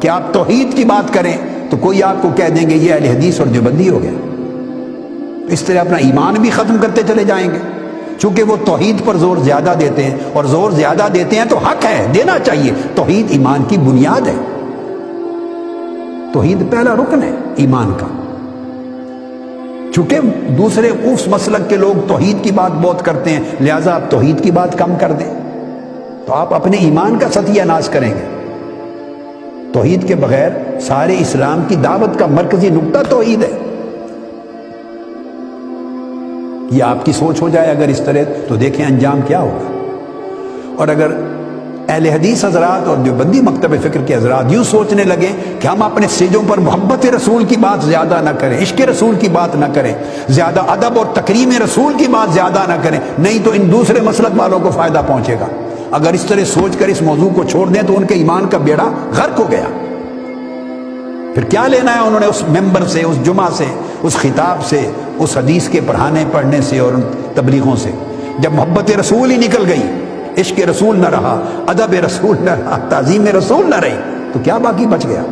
کہ آپ توحید کی بات کریں تو کوئی آپ کو کہہ دیں گے یہ اہل حدیث اور دیوبندی ہو گیا. اس طرح اپنا ایمان بھی ختم کرتے چلے جائیں گے، چونکہ وہ توحید پر زور زیادہ دیتے ہیں، اور زور زیادہ دیتے ہیں تو حق ہے، دینا چاہیے. توحید ایمان کی بنیاد ہے، توحید پہلا رکن ہے ایمان کا. چونکہ دوسرے اس مسلک کے لوگ توحید کی بات بہت کرتے ہیں، لہٰذا آپ توحید کی بات کم کر دیں تو آپ اپنے ایمان کا ستیہ ناش کریں گے. توحید کے بغیر سارے اسلام کی دعوت کا مرکزی نقطہ توحید ہے. یہ آپ کی سوچ ہو جائے اگر اس طرح، تو دیکھیں انجام کیا ہوگا. اور اگر اہل حدیث حضرات اور دیوبندی مکتب فکر کے حضرات یوں سوچنے لگے کہ ہم اپنے سٹیجوں پر محبت رسول کی بات زیادہ نہ کریں، عشق رسول کی بات نہ کریں، زیادہ ادب اور تکریم رسول کی بات زیادہ نہ کریں، نہیں تو ان دوسرے مسلک والوں کو فائدہ پہنچے گا. اگر اس طرح سوچ کر اس موضوع کو چھوڑ دیں تو ان کے ایمان کا بیڑا غرق ہو گیا. پھر کیا لینا ہے انہوں نے اس ممبر سے، اس جمعہ سے، اس خطاب سے، اس حدیث کے پڑھانے سے اور تبلیغوں سے، جب محبت رسول ہی نکل گئی، عشق رسول نہ رہا، ادب رسول نہ رہا، تعظیم رسول نہ رہی، تو کیا باقی بچ گیا؟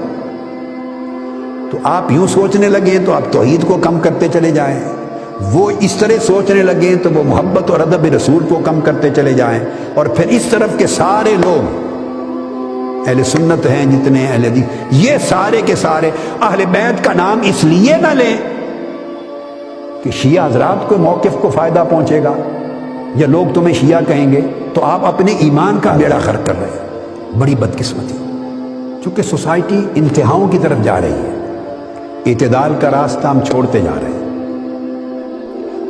تو آپ یوں سوچنے لگیں تو آپ توحید کو کم کرتے چلے جائیں، وہ اس طرح سوچنے لگیں تو وہ محبت اور ادب رسول کو کم کرتے چلے جائیں. اور پھر اس طرف کے سارے لوگ اہل سنت ہیں جتنے اہل حدیث، یہ سارے کے سارے اہل بیت کا نام اس لیے نہ لیں کہ شیعہ حضرات کو موقف کو فائدہ پہنچے گا یا لوگ تمہیں شیعہ کہیں گے، تو آپ اپنے ایمان کا بیڑا غرق کر رہے ہیں. بڑی بدقسمتی، چونکہ سوسائٹی انتہاؤں کی طرف جا رہی ہے، اعتدال کا راستہ ہم چھوڑتے جا رہے ہیں.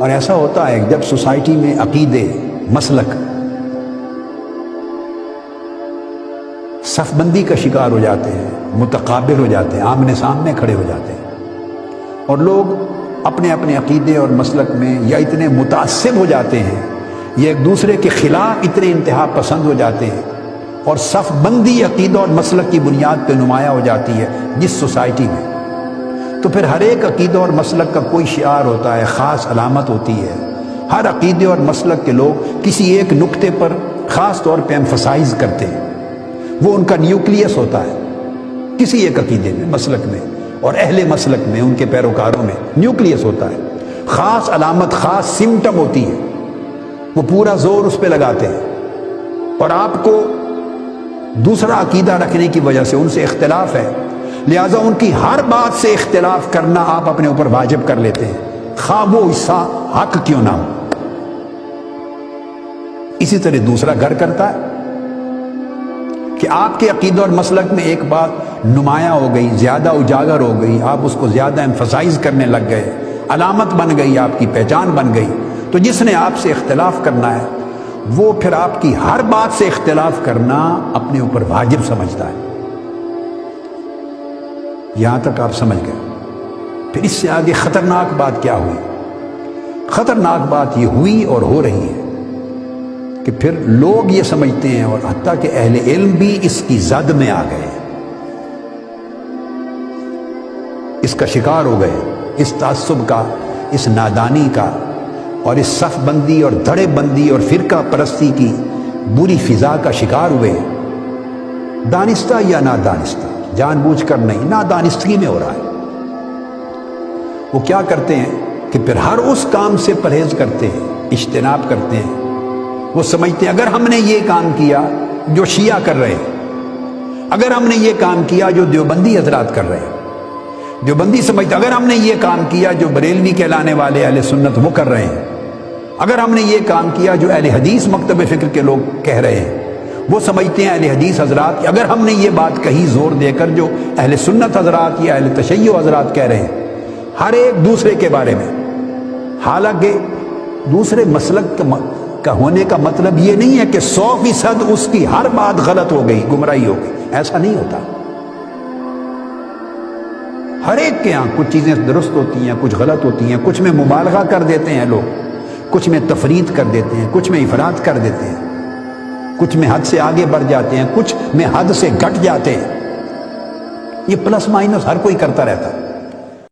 اور ایسا ہوتا ہے جب سوسائٹی میں عقیدے، مسلک صف بندی کا شکار ہو جاتے ہیں، متقابل ہو جاتے ہیں، آمنے سامنے کھڑے ہو جاتے ہیں، اور لوگ اپنے اپنے عقیدے اور مسلک میں یا اتنے متعصب ہو جاتے ہیں یا ایک دوسرے کے خلاف اتنے انتہا پسند ہو جاتے ہیں، اور صف بندی عقیدہ اور مسلک کی بنیاد پہ نمایاں ہو جاتی ہے جس سوسائٹی میں، تو پھر ہر ایک عقیدہ اور مسلک کا کوئی شعار ہوتا ہے، خاص علامت ہوتی ہے. ہر عقیدے اور مسلک کے لوگ کسی ایک نقطے پر خاص طور پہ ایمفسائز کرتے ہیں، وہ ان کا نیوکلیس ہوتا ہے. کسی ایک عقیدے میں، مسلک میں اور اہل مسلک میں، ان کے پیروکاروں میں نیوکلیس ہوتا ہے، خاص علامت، خاص سمٹم ہوتی ہے، وہ پورا زور اس پہ لگاتے ہیں. اور آپ کو دوسرا عقیدہ رکھنے کی وجہ سے ان سے اختلاف ہے، لہٰذا ان کی ہر بات سے اختلاف کرنا آپ اپنے اوپر واجب کر لیتے ہیں، خواہ وہ حصہ حق کیوں نہ ہو. اسی طرح دوسرا گھر کرتا ہے کہ آپ کے عقیدہ اور مسلک میں ایک بات نمایاں ہو گئی، زیادہ اجاگر ہو گئی، آپ اس کو زیادہ ایمفسائز کرنے لگ گئے، علامت بن گئی، آپ کی پہچان بن گئی، تو جس نے آپ سے اختلاف کرنا ہے وہ پھر آپ کی ہر بات سے اختلاف کرنا اپنے اوپر واجب سمجھتا ہے. یہاں تک آپ سمجھ گئے. پھر اس سے آگے خطرناک بات کیا ہوئی؟ خطرناک بات یہ ہوئی اور ہو رہی ہے کہ پھر لوگ یہ سمجھتے ہیں، اور حتیٰ کہ اہل علم بھی اس کی زد میں آ گئے، اس کا شکار ہو گئے، اس تعصب کا، اس نادانی کا، اور اس صف بندی اور دھڑے بندی اور فرقہ پرستی کی بری فضا کا شکار ہوئے. دانستہ یا نادانستہ، جان بوجھ کر نہیں، نادانستگی میں ہو رہا ہے. وہ کیا کرتے ہیں کہ پھر ہر اس کام سے پرہیز کرتے ہیں، اجتناب کرتے ہیں. وہ سمجھتے ہیں اگر ہم نے یہ کام کیا جو شیعہ کر رہے ہیں، اگر ہم نے یہ کام کیا جو دیوبندی حضرات کر رہے ہیں، دیوبندی سمجھتے اگر ہم نے یہ کام کیا جو بریلوی کہلانے والے اہل سنت وہ کر رہے ہیں، اگر ہم نے یہ کام کیا جو اہل حدیث مکتب فکر کے لوگ کہہ رہے ہیں، وہ سمجھتے ہیں اہل حدیث حضرات کہ اگر ہم نے یہ بات کہی زور دے کر جو اہل سنت حضرات یا اہل تشیع حضرات کہہ رہے ہیں، ہر ایک دوسرے کے بارے میں. حالانکہ دوسرے مسلک کا ہونے کا مطلب یہ نہیں ہے کہ 100% اس کی ہر بات غلط ہو گئی، گمراہی ہو گئی، ایسا نہیں ہوتا. ہر ایک کے یہاں کچھ چیزیں درست ہوتی ہیں، کچھ غلط ہوتی ہیں، کچھ میں مبالغہ کر دیتے ہیں لوگ، کچھ میں تفرید کر دیتے ہیں، کچھ میں افراد کر دیتے ہیں، کچھ میں حد سے آگے بڑھ جاتے ہیں، کچھ میں حد سے گھٹ جاتے ہیں. یہ پلس مائنس ہر کوئی کرتا رہتا ہے.